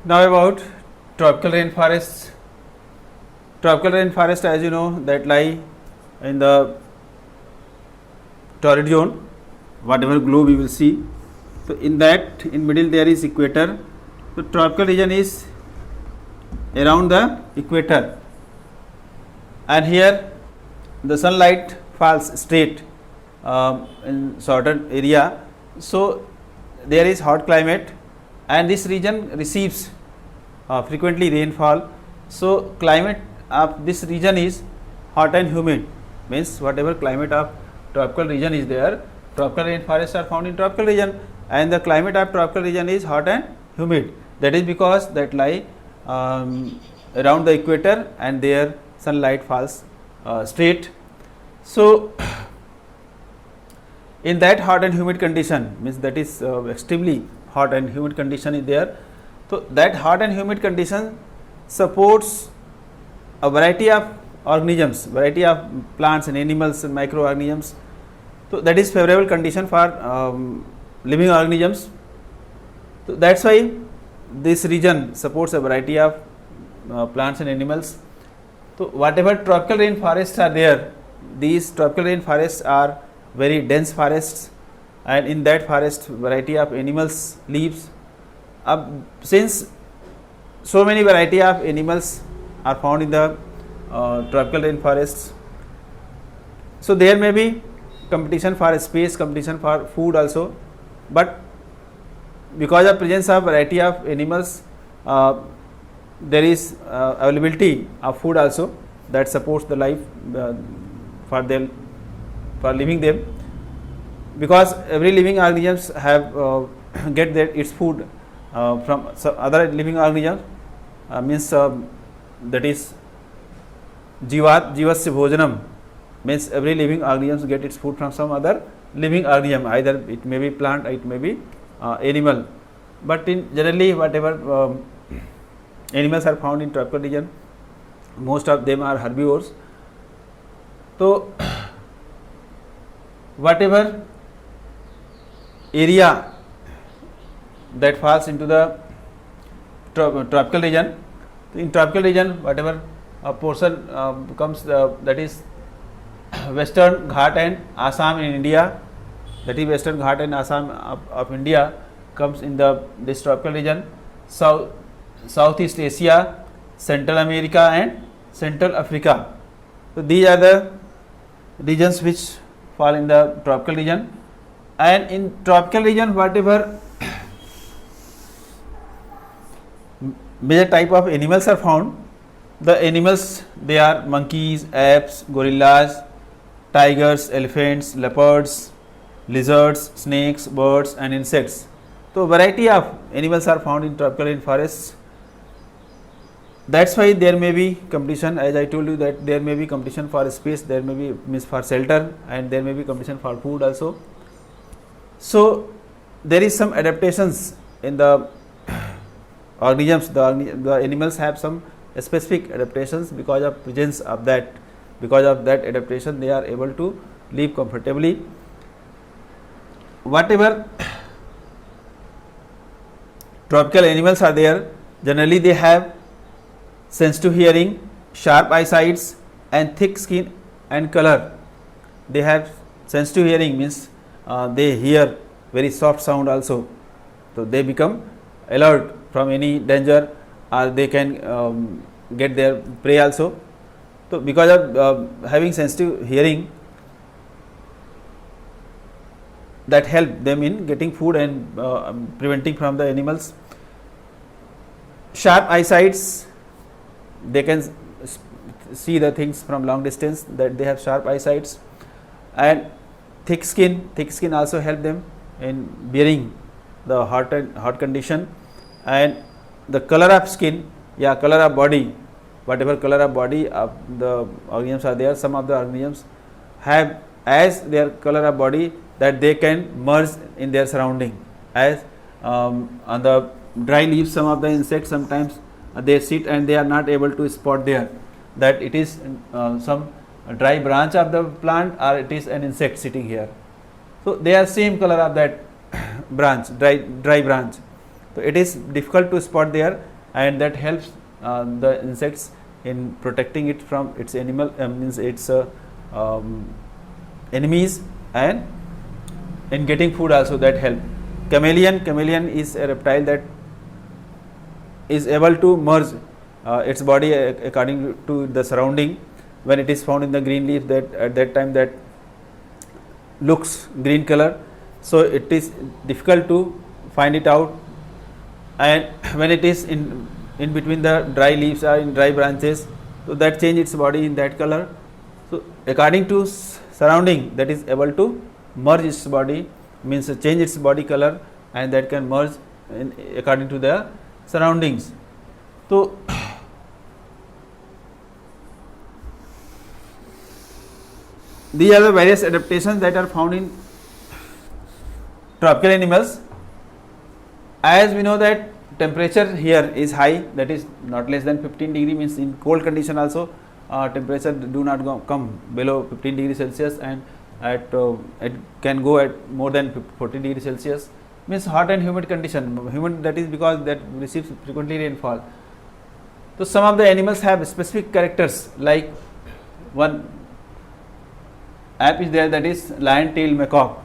Now about tropical rainforests. Tropical rainforest, as you know, that lie in the torrid zone, whatever globe you will see. So in that, in middle there is equator. So tropical region is around the equator, and here the sunlight falls straight in certain area. So there is hot climate, and this region receives frequently rainfall. So climate of this region is hot and humid, means whatever climate of tropical region is there, tropical rainforests are found in tropical region, and the climate of tropical region is hot and humid. That is because that lie around the equator, and their sunlight falls straight. So in that hot and humid condition, means that is extremely hot and humid condition is there. So that hot and humid condition supports a variety of organisms, variety of plants and animals and microorganisms. So that is favorable condition for living organisms. So that's why this region supports a variety of plants and animals. So whatever tropical rainforests are there, these tropical rainforests are very dense forests, and in that forest variety of animals lives. Since so many variety of animals are found in the tropical rainforests, so there may be competition for space, competition for food also, but because of presence of variety of animals, there is availability of food also that supports the life for them, for living them, because every living organisms have get their its food from other living organisms, means that is jivasya bhojanam, means every living organism get its food from some other living organism, either it may be plant, it may be animal, but in generally whatever animals are found in tropical region, most of them are herbivores. So whatever area that falls into the tropical region, in tropical region whatever portion comes, that is Western Ghat and Assam in India, that is Western Ghat and Assam of India comes in this tropical region. Southeast Asia, Central America and Central Africa. So these are the regions which fall in the tropical region, and in tropical region whatever major type of animals are found. The animals, they are monkeys, apes, gorillas, tigers, elephants, leopards, lizards, snakes, birds and insects. So variety of animals are found in tropical rainforests. That's why there may be competition, as I told you that there may be competition for space, there may be means for shelter, and there may be competition for food also. So there is some adaptations in the organisms, the animals have some specific adaptations because of presence of that, because of that adaptation they are able to live comfortably. Whatever tropical animals are there, generally they have sensitive hearing, sharp eyesights and thick skin and color. They have sensitive hearing, means they hear very soft sound also, so they become alert from any danger, or they can get their prey also. So because of having sensitive hearing, that help them in getting food and preventing from the animals. Sharp eyesights, they can see the things from long distance, that they have sharp eyesights. And thick skin also help them in bearing the hot condition. And the color of skin, color of body, whatever color of body of the organisms are there, some of the organisms have as their color of body that they can merge in their surrounding, as on the dry leaves some of the insects sometimes they sit and they are not able to spot there that it is some dry branch of the plant or it is an insect sitting here. So they are same color of that branch, dry branch. So it is difficult to spot there, and that helps the insects in protecting it from its animal means its enemies, and in getting food also that help. Chameleon is a reptile that is able to merge its body according to the surrounding. When it is found in the green leaf, that at that time that looks green color, so it is difficult to find it out, and when it is in between the dry leaves or in dry branches, so that change its body in that color. So according to surrounding, that is able to merge its body, means change its body color, and that can merge in according to the surroundings. So these are the various adaptations that are found in tropical animals. As we know that temperature here is high, that is not less than 15 degree, means in cold condition also temperature do not come below 15 degree Celsius, and at it can go at more than 14 degree Celsius, means hot and humid condition. Humid, that is because that receives frequently rainfall. So some of the animals have specific characters, like one ape is there, that is lion tail macaque,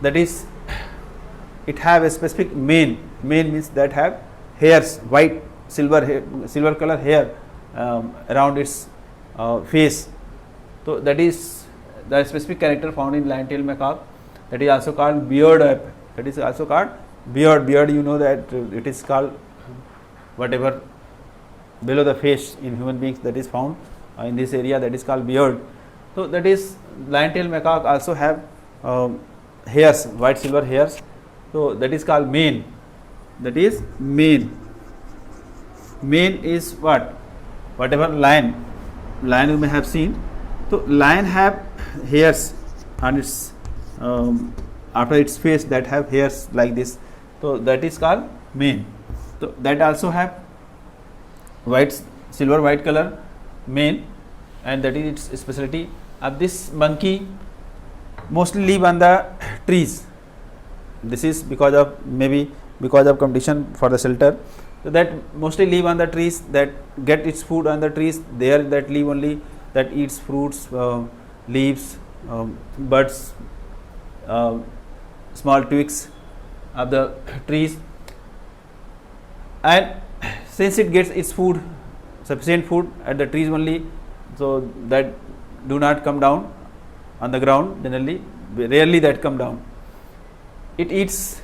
that is it have a specific mane means that have hairs, white silver color hair around its face. So that is the specific character found in lion tail macaque. That is also called beard ape. That is also called beard. You know that it is called whatever below the face in human beings that is found in this area, that is called beard. So that is lion tail macaque also have hairs, white silver hairs. So that is called mane. That is mane. Mane is what? Whatever lion you may have seen. So lion have hairs on its after its face that have hairs like this. So that is called mane. So that also have silver white color mane, and that is its specialty. Of this monkey mostly live on the trees. This is because of competition for the shelter. So that mostly live on the trees, that get its food on the trees. There that live only, that eats fruits, leaves, buds, small twigs of the trees, and since it gets its food, sufficient food at the trees only, so that do not come down on the ground. Generally, rarely that come down. It eats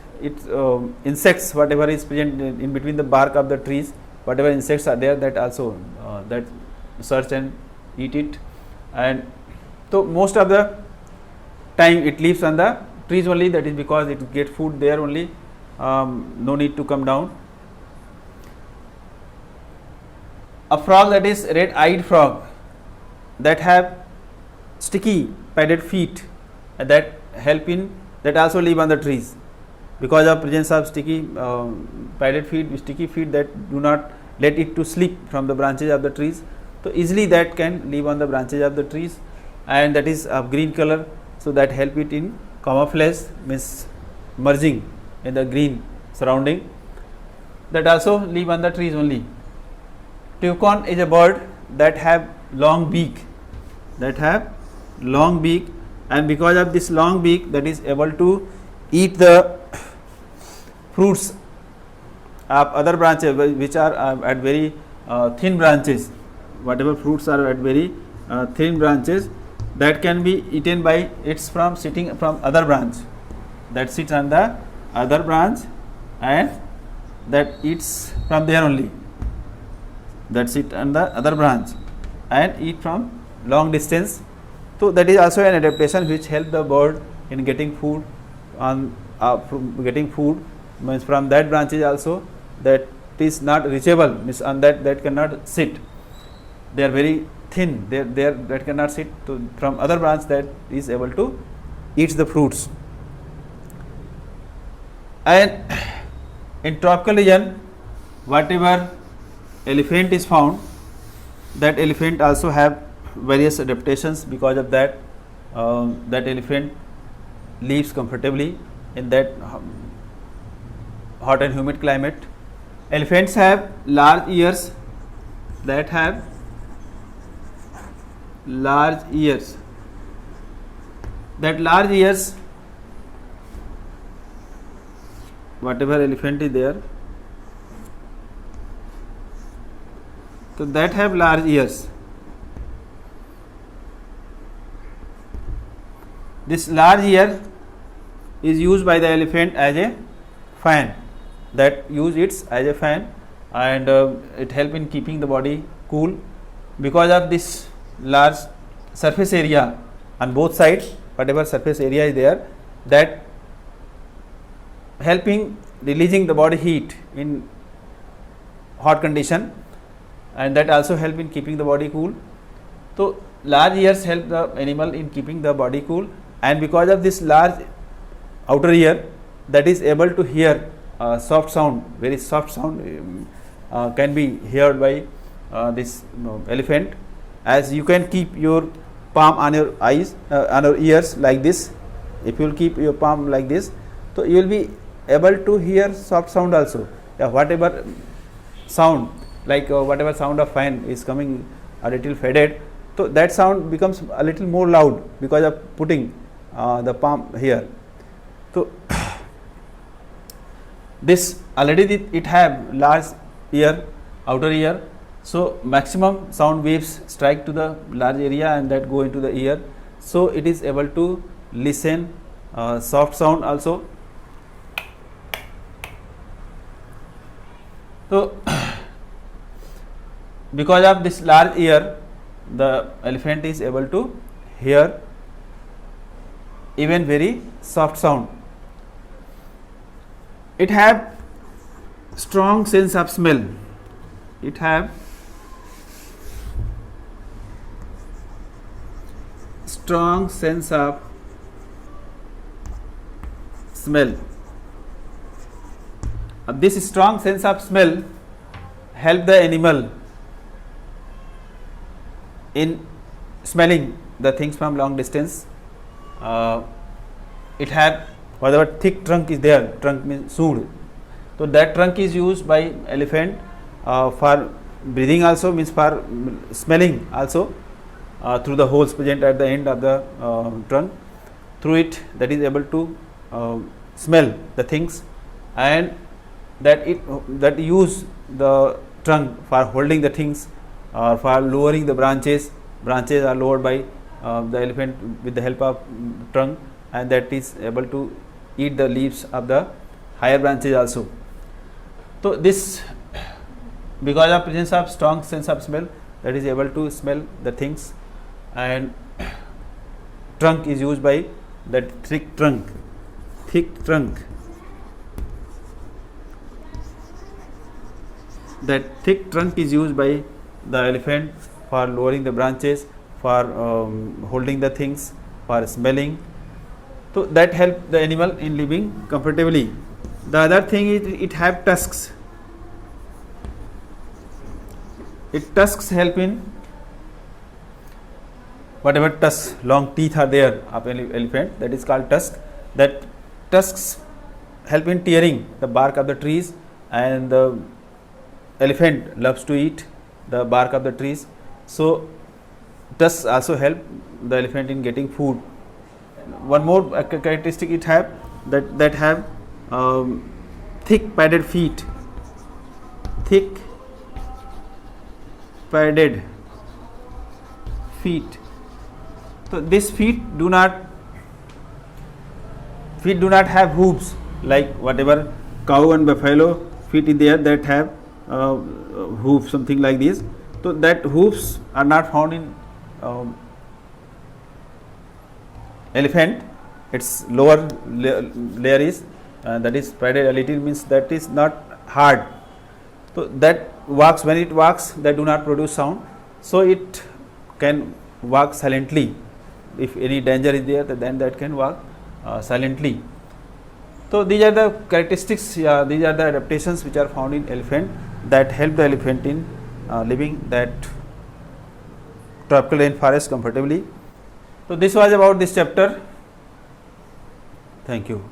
insects, whatever is present in between the bark of the trees, whatever insects are there, that also that search and eat it. And so most of the time it lives on the trees only, that is because it get food there only, no need to come down. A frog, that is red-eyed frog, that have sticky padded feet, that help in, that also live on the trees because of presence of sticky padded feet, sticky feet that do not let it to slip from the branches of the trees. So easily that can live on the branches of the trees, and that is of green color, so that help it in camouflage, means merging in the green surrounding, that also live on the trees only. Toucan is a bird that have long beak, and because of this long beak, that is able to eat the fruits of other branches which are at very thin branches. Whatever fruits are at very thin branches, that can be eaten by its from sitting from other branch, that sits on the other branch, and that eats from there only, that sit on the other branch and eat from long distance. So that is also an adaptation which help the bird in getting food means from that branches also, that is not reachable, means on that cannot sit, they are very thin, they that cannot sit to, from other branch, that is able to eat the fruits. And in tropical region, whatever elephant is found, that elephant also have various adaptations. Because of that, that elephant lives comfortably in that hot and humid climate, elephants have large ears, that have large ears. That large ears, whatever elephant is there, so that have large ears. This large ear is used by the elephant as a fan, that use it as a fan, and it help in keeping the body cool. Because of this large surface area on both sides, whatever surface area is there, that helping releasing the body heat in hot condition, and that also help in keeping the body cool. So large ears help the animal in keeping the body cool, and because of this large outer ear, that is able to hear soft sound, very soft sound can be heard by this elephant. As you can keep your palm on your eyes, on your ears like this. If you will keep your palm like this, so you will be able to hear soft sound also. Whatever sound, like whatever sound of fan is coming a little faded, so that sound becomes a little more loud because of putting the palm here. So this already it have large ear, outer ear, so maximum sound waves strike to the large area and that go into the ear, so it is able to listen soft sound also. So because of this large ear, the elephant is able to hear even very soft sound. It have strong sense of smell. It have strong sense of smell. This strong sense of smell help the animal in smelling the things from long distance. It have whatever thick trunk is there, trunk means sood, so that trunk is used by elephant for breathing also, means for smelling also, through the holes present at the end of the trunk. Through it, that is able to smell the things, and that use the trunk for holding the things or for lowering the branches. Branches are lowered by the elephant with the help of trunk, and that is able to eat the leaves of the higher branches also. So this, because of presence of strong sense of smell, that is able to smell the things, and trunk is used by that thick trunk. That thick trunk is used by the elephant for lowering the branches, for holding the things, for smelling. So that help the animal in living comfortably. The other thing is it have tusks. Tusks help in whatever tusks, long teeth are there of elephant, that is called tusk. That tusks help in tearing the bark of the trees, and the elephant loves to eat the bark of the trees. So tusks also help the elephant in getting food. One more characteristic it have, that have thick padded feet. Thick padded feet. So these feet do not have hooves like whatever cow and buffalo feet is there that have hooves, something like this. So that hooves are not found in elephant. Its lower layer is that is padded a little, means that is not hard. So that walks, when it walks, that do not produce sound, so it can walk silently. If any danger is there, then that can walk silently. So these are the characteristics, these are the adaptations which are found in elephant that help the elephant in living that tropical rainforest comfortably. So this was about this chapter. Thank you.